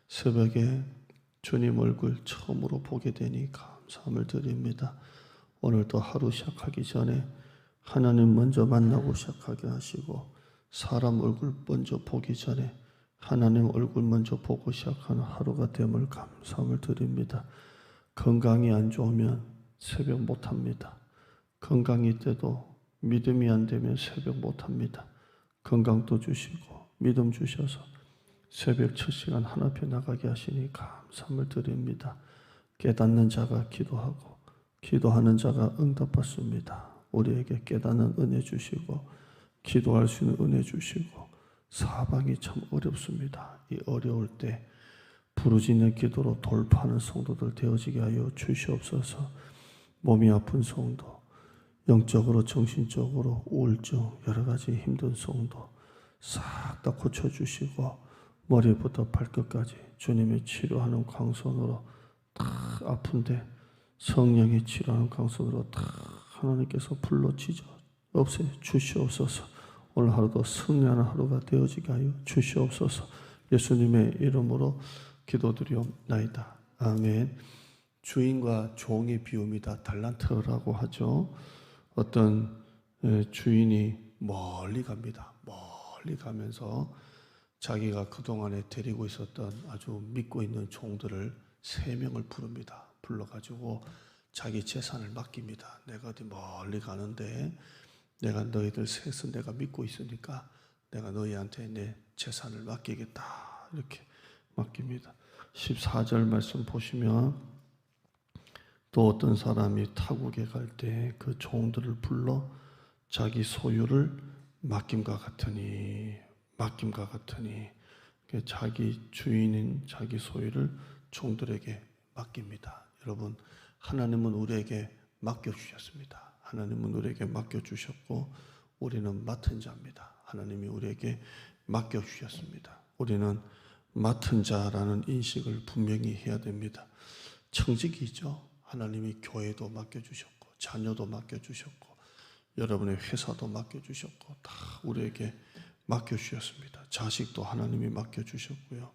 새벽에 주님 얼굴 처음으로 보게 되니 감사함을 드립니다. 오늘도 하루 시작하기 전에 하나님 먼저 만나고 시작하게 하시고, 사람 얼굴 먼저 보기 전에 하나님 얼굴 먼저 보고 시작하는 하루가 됨을 감사함을 드립니다. 건강이 안 좋으면 새벽 못합니다. 건강이 때도 믿음이 안 되면 새벽 못합니다. 건강도 주시고 믿음 주셔서 새벽 첫 시간 하나 앞에 나가게 하시니 감사함을 드립니다. 깨닫는 자가 기도하고 기도하는 자가 응답받습니다. 우리에게 깨닫는 은혜 주시고 기도할 수 있는 은혜 주시고, 사방이 참 어렵습니다. 이 어려울 때 부르짖는 기도로 돌파하는 성도들 되어지게 하여 주시옵소서. 몸이 아픈 성도, 영적으로 정신적으로 우울증 여러 가지 힘든 성도 싹 다 고쳐주시고, 머리부터 발끝까지 주님의 치료하는 광선으로 다 아픈데 성령의 치료하는 광선으로 다 하나님께서 불러 찢어 없애 주시옵소서. 오늘 하루도 승리하는 하루가 되어지게 하여 주시옵소서. 예수님의 이름으로 기도드리옵나이다. 아멘. 주인과 종의 비유입니다. 달란트라고 하죠. 어떤 주인이 멀리 갑니다. 멀리 가면서 자기가 그동안에 데리고 있었던 아주 믿고 있는 종들을 3명을 부릅니다. 불러가지고 자기 재산을 맡깁니다. 내가 어디 멀리 가는데 내가 너희들 셋은 내가 믿고 있으니까 내가 너희한테 내 재산을 맡기겠다. 이렇게 맡깁니다. 14절 말씀 보시면, 또 어떤 사람이 타국에 갈 때 그 종들을 불러 자기 소유를 맡김과 같으니 자기 주인인 자기 소유를 종들에게 맡깁니다. 여러분, 하나님은 우리에게 맡겨주셨습니다. 하나님은 우리에게 맡겨주셨고 우리는 맡은 자입니다. 하나님이 우리에게 맡겨주셨습니다. 우리는 맡은 자라는 인식을 분명히 해야 됩니다. 청직이죠. 하나님이 교회도 맡겨주셨고 자녀도 맡겨주셨고 여러분의 회사도 맡겨주셨고 다 우리에게 맡겨주셨습니다. 자식도 하나님이 맡겨주셨고요.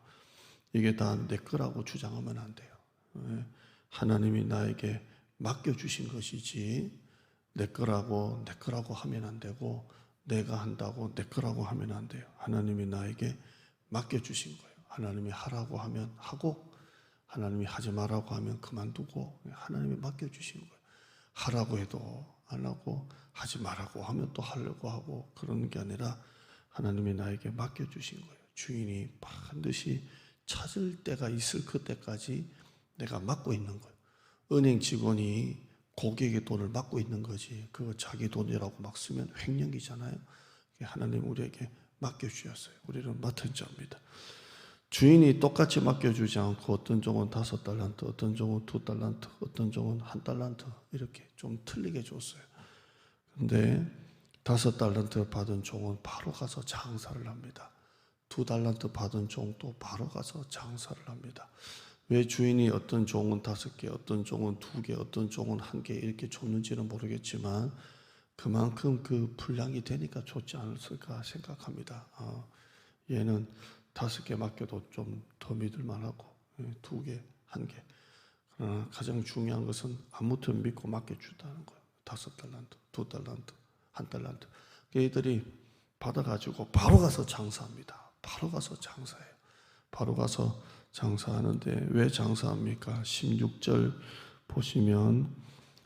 이게 다 내 거라고 주장하면 안 돼요. 하나님이 나에게 맡겨주신 것이지 내 거라고 하면 안 되고, 내가 한다고 내 거라고 하면 안 돼요. 하나님이 나에게 맡겨주신 거예요. 하나님이 하라고 하면 하고, 하나님이 하지 말라고 하면 그만두고, 하나님이 맡겨주신 거예요. 하라고 해도 안 하고, 하지 말라고 하면 또 하려고 하고, 그러는 게 아니라 하나님이 나에게 맡겨주신 거예요. 주인이 반드시 찾을 때가 있을 그때까지 내가 맡고 있는 거예요. 은행 직원이 고객의 돈을 맡고 있는 거지, 그거 자기 돈이라고 막 쓰면 횡령이잖아요. 하나님 우리에게 맡겨주셨어요. 우리는 맡은 자입니다. 주인이 똑같이 맡겨주지 않고 어떤 종은 5달란트, 어떤 종은 2달란트, 어떤 종은 1달란트 이렇게 좀 틀리게 줬어요. 근데 5달란트 받은 종은 바로 가서 장사를 합니다. 2달란트 받은 종도 바로 가서 장사를 합니다. 왜 주인이 어떤 종은 5개, 어떤 종은 2개, 어떤 종은 1개 이렇게 줬는지는 모르겠지만 그만큼 그 분량이 되니까 줬지 않았을까 생각합니다. 얘는 5개 맡겨도 좀 더 믿을 만하고 2개, 1개. 그러나 가장 중요한 것은 아무튼 믿고 맡겨준다는 거예요. 5달란트, 2달란트, 1달란트. 얘들이 받아가지고 바로 가서 장사합니다. 바로 가서 장사해요. 바로 가서 장사하는데 왜 장사합니까? 16절 보시면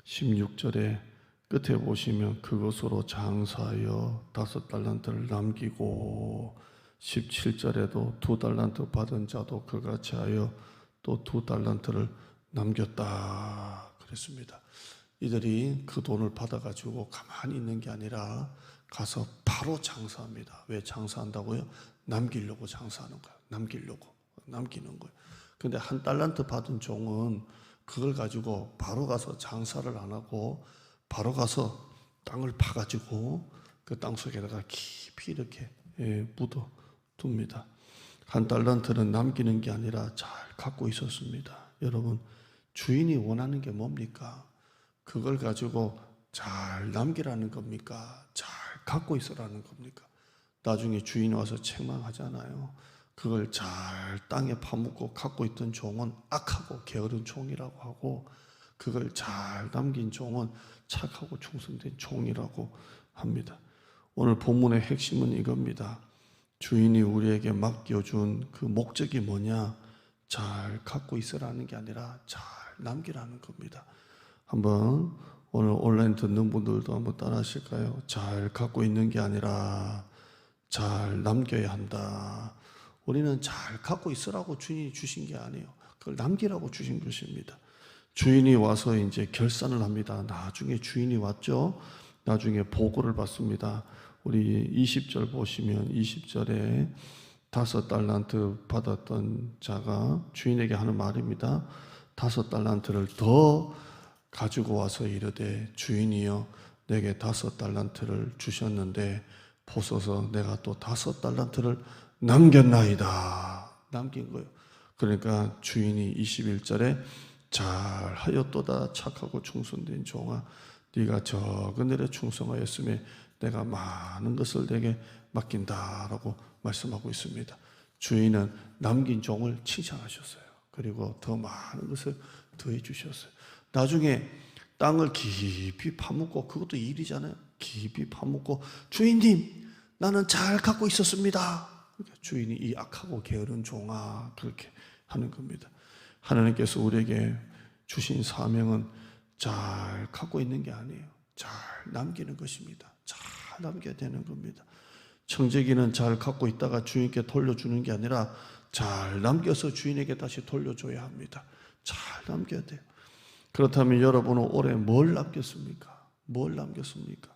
16절에 끝에 보시면 그것으로 장사하여 5달란트를 남기고, 17절에도 2달란트 받은 자도 그같이 하여 또 2달란트를 남겼다 그랬습니다. 이들이 그 돈을 받아가지고 가만히 있는 게 아니라 가서 바로 장사합니다. 왜 장사한다고요? 남기려고 장사하는 거예요. 남기는 거예요. 근데 1달란트 받은 종은 그걸 가지고 바로 가서 장사를 안 하고 바로 가서 땅을 파가지고 그 땅 속에다가 깊이 이렇게 묻어 둡니다. 1달란트는 남기는 게 아니라 잘 갖고 있었습니다. 여러분, 주인이 원하는 게 뭡니까? 그걸 가지고 잘 남기라는 겁니까? 잘 갖고 있으라는 겁니까? 나중에 주인 와서 책망하잖아요. 그걸 잘 땅에 파묻고 갖고 있던 종은 악하고 게으른 종이라고 하고, 그걸 잘 남긴 종은 착하고 충성된 종이라고 합니다. 오늘 본문의 핵심은 이겁니다. 주인이 우리에게 맡겨준 그 목적이 뭐냐? 잘 갖고 있으라는 게 아니라 잘 남기라는 겁니다. 한번 오늘 온라인 듣는 분들도 한번 따라 하실까요? 잘 갖고 있는 게 아니라 잘 남겨야 한다. 우리는 잘 갖고 있으라고 주인이 주신 게 아니에요. 그걸 남기라고 주신 것입니다. 주인이 와서 이제 결산을 합니다. 나중에 주인이 왔죠. 나중에 보고를 받습니다. 우리 20절 보시면 20절에 5달란트 받았던 자가 주인에게 하는 말입니다. 5달란트를 더 가지고 와서 이르되 주인이여 내게 5달란트를 주셨는데 보소서 내가 또 5달란트를 남겼나이다. 남긴 거예요. 그러니까 주인이 21절에 잘하였도다 착하고 충성된 종아 네가 적은 일에 충성하였으며 내가 많은 것을 내게 맡긴다라고 말씀하고 있습니다. 주인은 남긴 종을 칭찬하셨어요. 그리고 더 많은 것을 더해 주셨어요. 나중에 땅을 깊이 파묻고, 그것도 일이잖아요. 깊이 파묻고 주인님 나는 잘 갖고 있었습니다. 주인이 이 악하고 게으른 종아 그렇게 하는 겁니다. 하나님께서 우리에게 주신 사명은 잘 갖고 있는 게 아니에요. 잘 남기는 것입니다. 잘 남겨야 되는 겁니다. 청재기는 잘 갖고 있다가 주인께 돌려주는 게 아니라 잘 남겨서 주인에게 다시 돌려줘야 합니다. 잘 남겨야 돼요. 그렇다면 여러분은 올해 뭘 남겼습니까? 뭘 남겼습니까?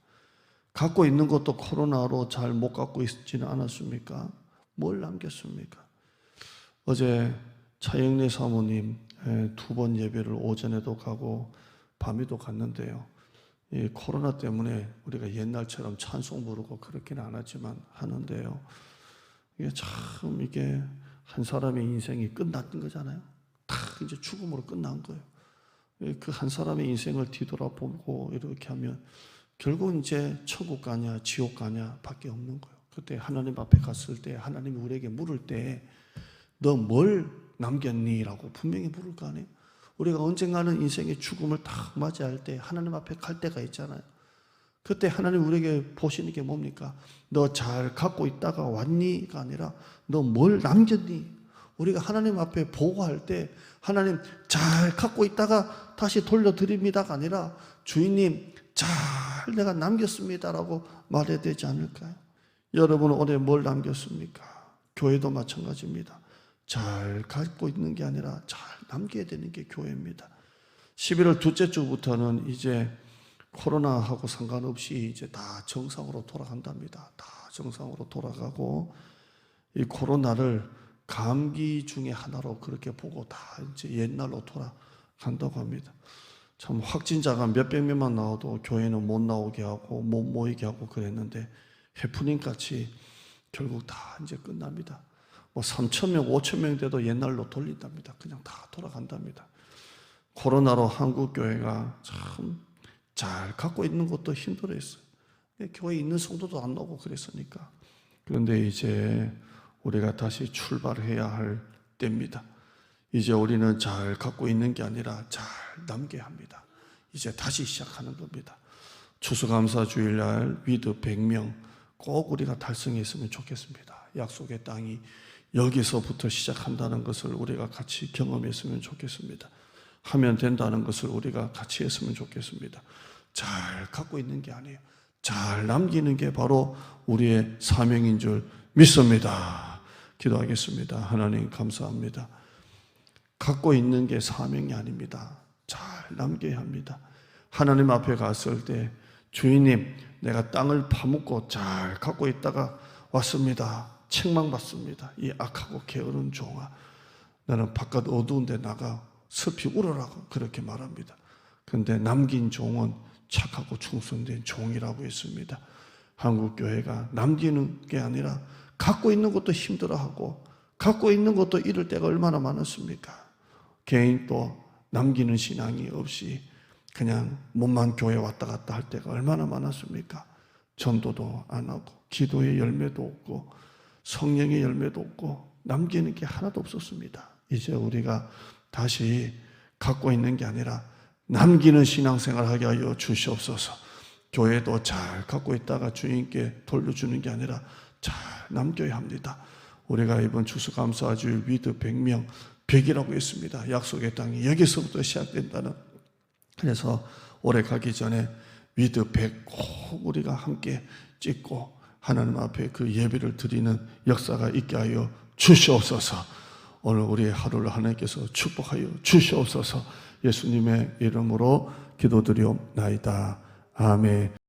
갖고 있는 것도 코로나로 잘 못 갖고 있지는 않았습니까? 뭘 남겼습니까? 어제 차영래 사모님 2번 예배를 오전에도 가고 밤에도 갔는데요. 이 코로나 때문에 우리가 옛날처럼 찬송 부르고 그렇게는 안 하지만 하는데요. 이게 참 이게 한 사람의 인생이 끝났던 거잖아요. 다 이제 죽음으로 끝난 거예요. 그 한 사람의 인생을 뒤돌아보고 이렇게 하면 결국 이제 천국 가냐 지옥 가냐 밖에 없는 거예요. 그때 하나님 앞에 갔을 때 하나님이 우리에게 물을 때 너 뭘 남겼니? 라고 분명히 물을 거 아니에요. 우리가 언젠가는 인생의 죽음을 딱 맞이할 때 하나님 앞에 갈 때가 있잖아요. 그때 하나님 우리에게 보시는 게 뭡니까? 너 잘 갖고 있다가 왔니?가 아니라 너 뭘 남겼니? 우리가 하나님 앞에 보고할 때 하나님 잘 갖고 있다가 다시 돌려드립니다가 아니라 주인님 잘 내가 남겼습니다라고 말해야 되지 않을까요? 여러분은 올해 뭘 남겼습니까? 교회도 마찬가지입니다. 잘 갖고 있는 게 아니라 잘 남겨야 되는 게 교회입니다. 11월 둘째 주부터는 이제 코로나하고 상관없이 이제 다 정상으로 돌아간답니다. 다 정상으로 돌아가고 이 코로나를 감기 중에 하나로 그렇게 보고 다 이제 옛날로 돌아간다고 합니다. 참 확진자가 몇백 명만 나와도 교회는 못 나오게 하고 못 모이게 하고 그랬는데 해프닝 같이 결국 다 이제 끝납니다. 뭐 3,000명, 5,000명 돼도 옛날로 돌린답니다. 그냥 다 돌아간답니다. 코로나로 한국 교회가 참 잘 갖고 있는 것도 힘들어했어요. 교회에 있는 성도도 안 나오고 그랬으니까. 그런데 이제 우리가 다시 출발해야 할 때입니다. 이제 우리는 잘 갖고 있는 게 아니라 잘 남겨야 합니다. 이제 다시 시작하는 겁니다. 추수감사 주일날 위드 100명 꼭 우리가 달성했으면 좋겠습니다. 약속의 땅이 여기서부터 시작한다는 것을 우리가 같이 경험했으면 좋겠습니다. 하면 된다는 것을 우리가 같이 했으면 좋겠습니다. 잘 갖고 있는 게 아니에요. 잘 남기는 게 바로 우리의 사명인 줄 믿습니다. 기도하겠습니다. 하나님 감사합니다. 갖고 있는 게 사명이 아닙니다. 잘 남겨야 합니다. 하나님 앞에 갔을 때 주인님 내가 땅을 파묻고 잘 갖고 있다가 왔습니다. 책망받습니다. 이 악하고 게으른 종아 나는 바깥 어두운 데 나가 슬피 울어라고 그렇게 말합니다. 그런데 남긴 종은 착하고 충성된 종이라고 했습니다. 한국교회가 남기는 게 아니라 갖고 있는 것도 힘들어하고 갖고 있는 것도 잃을 때가 얼마나 많았습니까? 개인도 남기는 신앙이 없이 그냥 몸만 교회 왔다 갔다 할 때가 얼마나 많았습니까? 전도도 안 하고 기도의 열매도 없고 성령의 열매도 없고 남기는 게 하나도 없었습니다. 이제 우리가 다시 갖고 있는 게 아니라 남기는 신앙생활 하게 하여 주시옵소서. 교회도 잘 갖고 있다가 주인께 돌려주는 게 아니라 잘 남겨야 합니다. 우리가 이번 추수감사주일 위드 100명 100이라고 했습니다. 약속의 땅이 여기서부터 시작된다는. 그래서 올해 가기 전에 위드 100 꼭 우리가 함께 찍고 하나님 앞에 그 예배를 드리는 역사가 있게 하여 주시옵소서. 오늘 우리의 하루를 하나님께서 축복하여 주시옵소서. 예수님의 이름으로 기도드리옵나이다. 아멘.